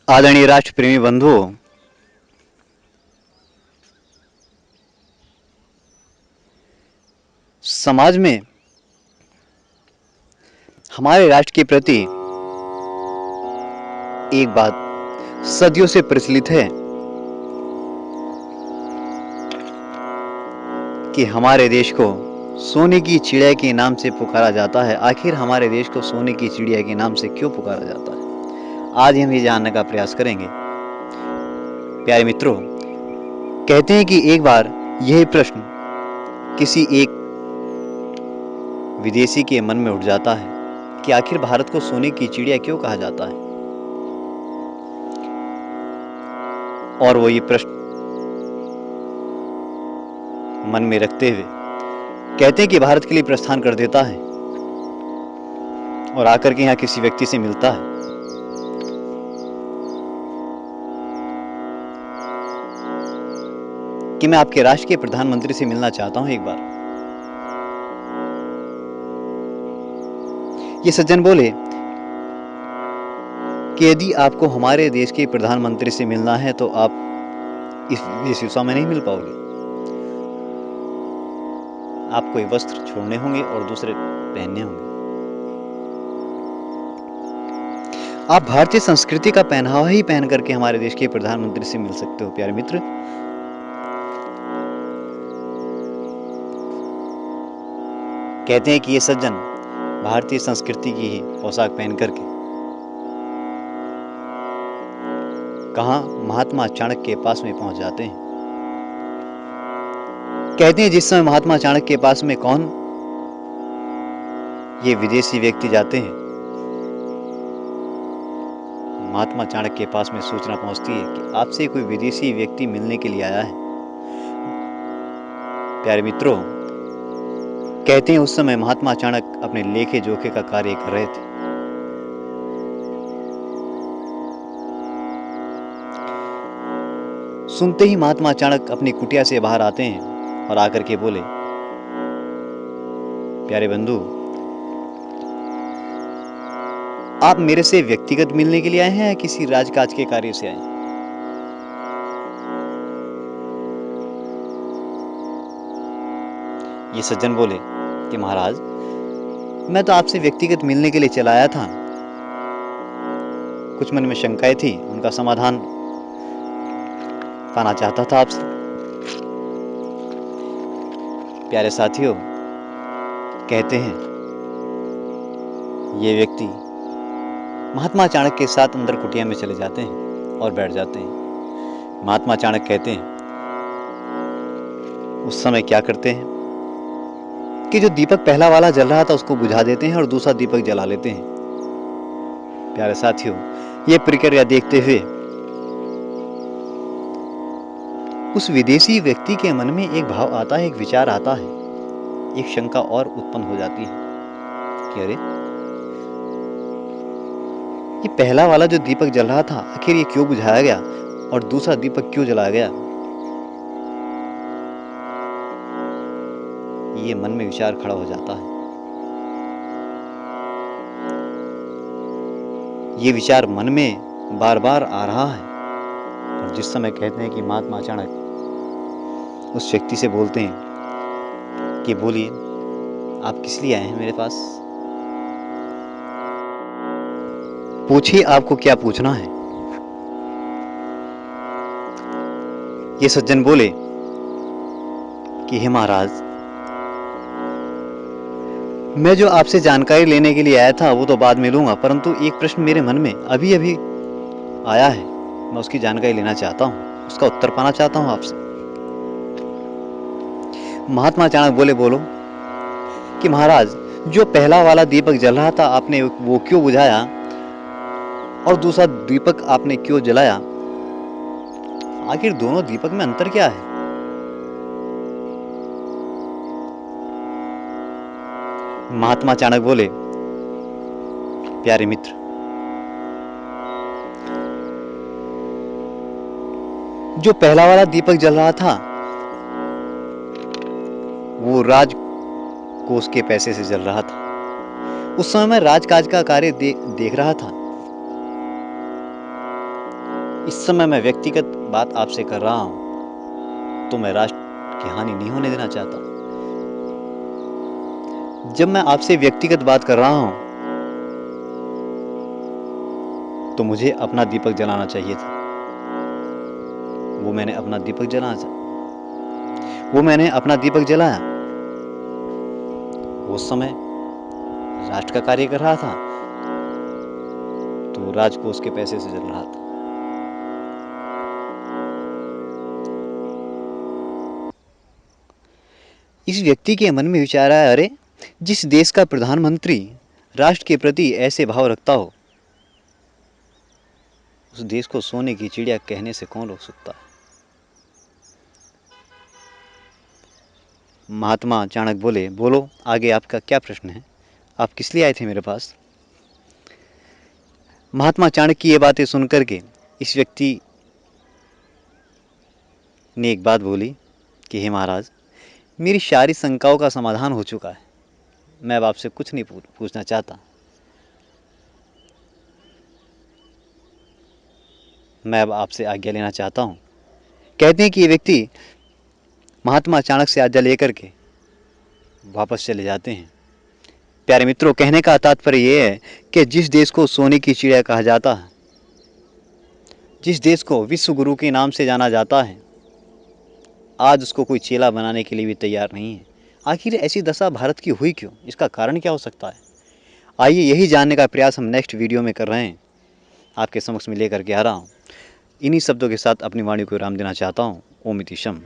आदरणीय राष्ट्र प्रेमी बंधुओं, समाज में हमारे राष्ट्र के प्रति एक बात सदियों से प्रचलित है कि हमारे देश को सोने की चिड़िया के नाम से पुकारा जाता है। आखिर हमारे देश को सोने की चिड़िया के नाम से क्यों पुकारा जाता है? आज हम ये जानने का प्रयास करेंगे। प्यारे मित्रों, कहते हैं कि एक बार यही प्रश्न किसी एक विदेशी के मन में उठ जाता है कि आखिर भारत को सोने की चिड़िया क्यों कहा जाता है। और वो ये प्रश्न मन में रखते हुए कहते हैं कि भारत के लिए प्रस्थान कर देता है और आकर के यहाँ किसी व्यक्ति से मिलता है। कि मैं आपके राष्ट्र के प्रधानमंत्री से मिलना चाहता हूं एक बार। ये सज्जन बोले कि यदि आपको हमारे देश के प्रधानमंत्री से मिलना है तो आप इस दिशा में नहीं मिल पाओगे। आपको ये वस्त्र छोड़ने होंगे और दूसरे पहनने होंगे। आप भारतीय संस्कृति का पहनावा ही पहन करके हमारे देश के प्रधानमंत्री से मिल सकते हो। प्यारे मित्र, कहते हैं कि ये सज्जन भारतीय संस्कृति की ही पोशाक पहन करके कहां महात्मा चाणक्य के पास में पहुंच जाते हैं। कहते हैं जिस समय महात्मा चाणक्य के पास में कौन ये विदेशी व्यक्ति जाते हैं, महात्मा चाणक्य के पास में सूचना पहुंचती है कि आपसे कोई विदेशी व्यक्ति मिलने के लिए आया है। प्यारे मित्रों, कहते हैं उस समय महात्मा चाणक्य अपने लेखे जोखे का कार्य कर रहे थे। सुनते ही महात्मा चाणक्य अपनी कुटिया से बाहर आते हैं और आकर के बोले, प्यारे बंधु, आप मेरे से व्यक्तिगत मिलने के लिए आए हैं या किसी राजकाज के कार्य से आए हैं? ये सज्जन बोले कि महाराज, मैं तो आपसे व्यक्तिगत मिलने के लिए चला आया था। कुछ मन में शंकाएं थी, उनका समाधान पाना चाहता था आपसे। प्यारे साथियों, कहते हैं ये व्यक्ति महात्मा चाणक्य के साथ अंदर कुटिया में चले जाते हैं और बैठ जाते हैं। महात्मा चाणक्य कहते हैं उस समय क्या करते हैं कि जो दीपक पहला वाला जल रहा था उसको बुझा देते हैं और दूसरा दीपक जला लेते हैं। प्यारे साथियों, ये प्रक्रिया देखते हुए उस विदेशी व्यक्ति के मन में एक भाव आता है, एक विचार आता है, एक शंका और उत्पन्न हो जाती है कि अरे, ये पहला वाला जो दीपक जल रहा था आखिर ये क्यों बुझाया गया और दूसरा दीपक क्यों जलाया गया? ये मन में विचार खड़ा हो जाता है। ये विचार मन में बार बार आ रहा है और जिस समय कहते हैं कि महात्मा चाणक्य उस व्यक्ति से बोलते हैं कि बोलिए, आप किस लिए आए हैं मेरे पास? पूछिए, आपको क्या पूछना है? ये सज्जन बोले कि हे महाराज, मैं जो आपसे जानकारी लेने के लिए आया था वो तो बाद में लूंगा, परंतु एक प्रश्न मेरे मन में अभी अभी आया है, मैं उसकी जानकारी लेना चाहता हूं, उसका उत्तर पाना चाहता हूं आपसे। महात्मा चाणक्य बोले, बोलो। कि महाराज, जो पहला वाला दीपक जल रहा था आपने वो क्यों बुझाया और दूसरा दीपक आपने क्यों जलाया? आखिर दोनों दीपक में अंतर क्या है? महात्मा चाणक्य बोले, प्यारे मित्र, जो पहला वाला दीपक जल रहा था वो राजकोष के पैसे से जल रहा था। उस समय मैं राजकाज का कार्य देख रहा था। इस समय मैं व्यक्तिगत बात आपसे कर रहा हूँ, तो मैं राष्ट्र की हानि नहीं होने देना चाहता। जब मैं आपसे व्यक्तिगत बात कर रहा हूँ, तो मुझे अपना दीपक जलाना चाहिए था। वो मैंने अपना दीपक जलाया। उस समय राष्ट्र का कार्य कर रहा था, तो राज को उसके पैसे से जल रहा था। इस व्यक्ति के मन में विचार आया, अरे जिस देश का प्रधानमंत्री राष्ट्र के प्रति ऐसे भाव रखता हो, उस देश को सोने की चिड़िया कहने से कौन रोक सकता है। महात्मा चाणक्य बोले, बोलो आगे आपका क्या प्रश्न है, आप किस लिए आए थे मेरे पास। महात्मा चाणक्य की ये बातें सुनकर के इस व्यक्ति ने एक बात बोली कि हे महाराज, मेरी सारी शंकाओं का समाधान हो चुका है, मैं अब आपसे कुछ नहीं पूछना चाहता। मैं अब आपसे आज्ञा लेना चाहता हूँ। कहते हैं कि ये व्यक्ति महात्मा चाणक्य से आज्ञा लेकर के वापस चले जाते हैं। प्यारे मित्रों, कहने का तात्पर्य यह है कि जिस देश को सोने की चिड़िया कहा जाता है, जिस देश को विश्व गुरु के नाम से जाना जाता है, आज उसको कोई चेला बनाने के लिए भी तैयार नहीं है। आखिर ऐसी दशा भारत की हुई क्यों, इसका कारण क्या हो सकता है? आइए यही जानने का प्रयास हम नेक्स्ट वीडियो में कर रहे हैं, आपके समक्ष में लेकर के आ रहा हूँ। इन्हीं शब्दों के साथ अपनी वाणी को विराम देना चाहता हूँ। ओम इति शम।